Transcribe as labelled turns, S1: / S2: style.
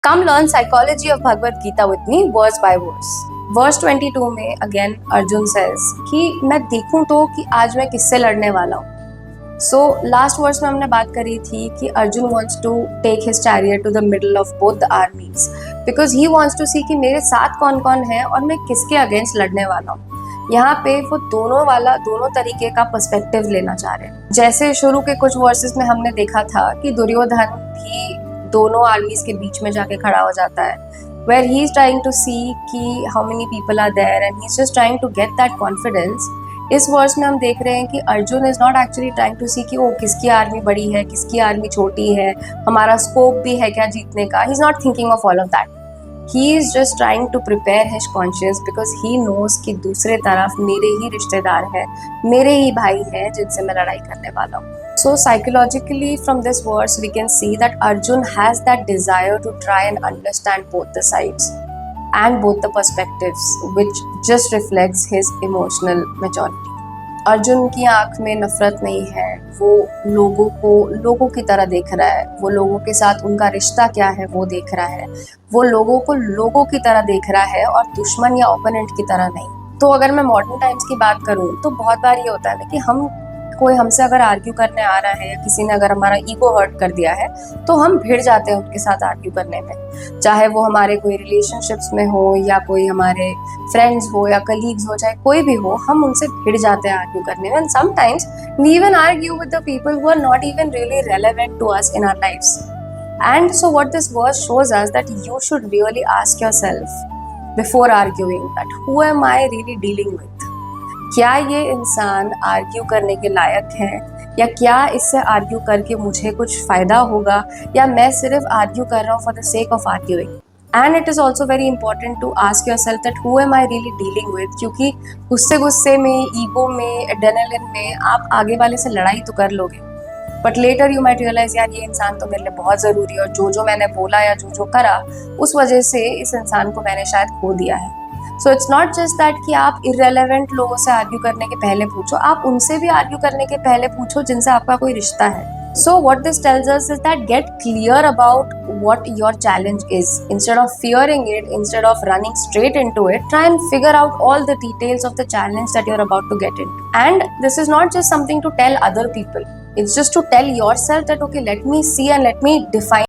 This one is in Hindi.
S1: Come learn psychology of Bhagavad Gita with me verse by verse. Verse 22 में again अर्जुन says कि मैं देखूं तो कि आज मैं किससे लड़ने वाला हूँ. So last verse में हमने बात करी थी कि Arjun wants to take his chariot to the middle of both the armies because he wants to see कि मेरे साथ कौन कौन है और मैं किसके अगेंस्ट लड़ने वाला हूँ. यहाँ पे वो दोनों तरीके का पर्सपेक्टिव लेना चाह रहे हैं. जैसे शुरू के कुछ वर्सेस में हमने देखा था कि दुर्योधन भी दोनों आर्मीज के बीच में जाके खड़ा हो जाता है, where he is trying to see कि how many people are there and he's just trying to get that confidence. इस वर्स में हम देख रहे हैं कि Arjun is not actually trying to see कि ओ किसकी आर्मी बड़ी है, किसकी आर्मी छोटी है, हमारा स्कोप भी है क्या जीतने का. He is not thinking of all of that. He is just trying to prepare his conscience because he knows कि दूसरे तरफ मेरे ही रिश्तेदार हैं, मेरे ही भाई हैं जिनसे मैं लड़ाई करने वाला हूँ. So psychologically from this verse we can see that Arjun has that desire to try and understand both the sides and both the perspectives, which just reflects his emotional maturity. Arjun की आंख में नफरत नहीं है, वो लोगों की तरह देख रहा है, वो लोगों के साथ उनका रिश्ता क्या है वो देख रहा है, वो लोगों को लोगों की तरह देख रहा है और दुश्मन या ओपोनेंट की तरह नहीं. तो अगर मैं मॉडर्न टाइम्स की बात करूं तो बहुत बार ये होता है ना कि कोई हमसे अगर आर्ग्यू करने आ रहा है या किसी ने अगर हमारा ईगो हर्ट कर दिया है तो हम भिड़ जाते हैं उनके साथ आर्ग्यू करने में, चाहे वो हमारे कोई रिलेशनशिप्स में हो या कोई हमारे फ्रेंड्स हो या कलीग्स हो, चाहे कोई भी हो, हम उनसे भिड़ जाते हैं आर्ग्यू करने में. And sometimes we even argue with the people who are not even really relevant to us in our lives. And so what this verse shows us that you should really ask yourself before arguing that who am I really dealing with. क्या ये इंसान आर्ग्यू करने के लायक है या क्या इससे आर्ग्यू करके मुझे कुछ फायदा होगा या मैं सिर्फ आर्ग्यू कर रहा हूँ for the sake of arguing. And it is also very important to ask yourself that who am I really dealing with, क्योंकि गुस्से में, ईगो में, एड्रेनलिन में आप आगे वाले से लड़ाई तो कर लोगे but later you might realise यार ये इंसान तो मेरे लिए बहुत ज़रूरी है और जो मैंने बोला या जो करा उस वजह से इस इंसान को मैंने शायद खो दिया है. So it's not just that कि आप इररेलेवेंट लोगों से आर्ग्यू करने के पहले पूछो, आप उनसे भी आर्ग्यू करने के पहले पूछो जिनसे आपका कोई रिश्ता है. So what this tells us is that get clear about what your challenge is. Instead of fearing it, instead of running straight into it, try and figure out all the details of the challenge that you're about to get into. And this is not just something to tell other people. It's just to tell yourself that okay, let me see and let me define